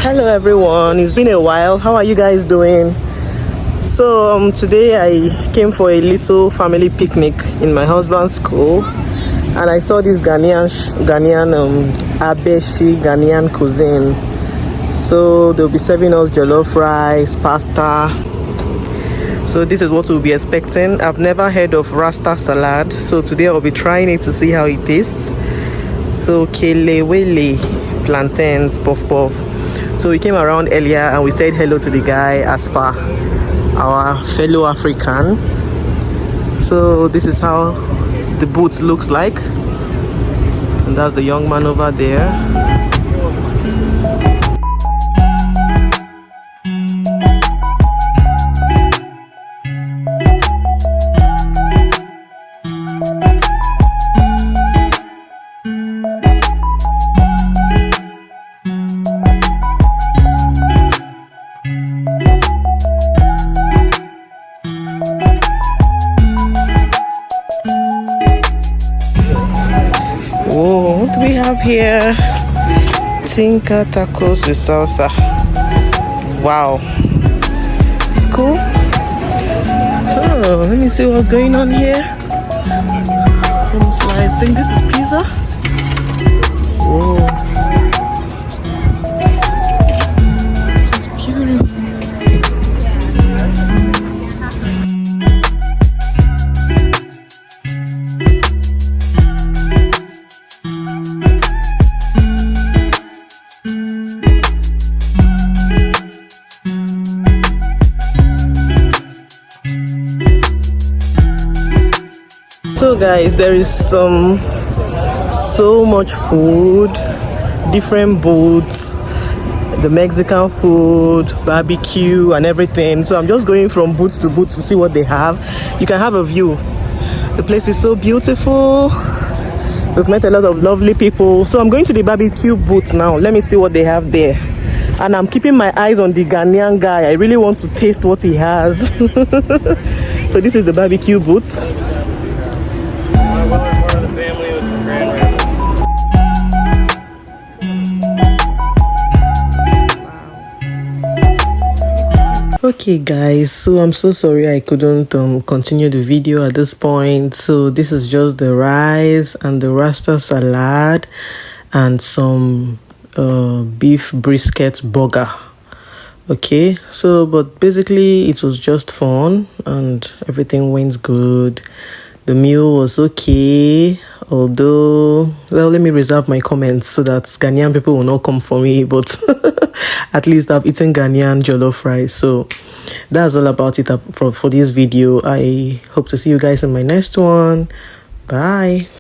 Hello everyone, it's been a while. How are you guys doing? So today I came for a little family picnic in my husband's school, and I saw this Ghanaian Abeshi Ghanaian cuisine. So they'll be serving us jollof rice, pasta. So this is what we'll be expecting. I've never heard of Rasta salad, so today I'll be trying it to see how it tastes. So kelewele, plantains, puff puff. So we came around earlier and we said hello to the guy as per our fellow African. So this is how the booth looks like, and that's the young man over there. Whoa, what do we have here? Tinka tacos with salsa. Wow, it's cool. Oh, let me see what's going on here. Slice. I think this is pizza. Whoa, this is beautiful. So guys, there is so much food, different booths, the Mexican food, barbecue and everything. So I'm just going from booth to booth to see what they have. You can have a view. The place is so beautiful. We've met a lot of lovely people. So I'm going to the barbecue booth now. Let me see what they have there. And I'm keeping my eyes on the Ghanaian guy. I really want to taste what he has. So this is the barbecue booth. Okay guys, so I'm so sorry I couldn't continue the video at this point. So this is just the rice and the Rasta salad and some beef brisket burger. Okay, so but basically it was just fun and everything went good. The meal was okay, although, well, let me reserve my comments so that Ghanaian people will not come for me, but at least I've eaten Ghanaian jollof rice. So that's all about it for this video. I hope to see you guys in my next one. Bye.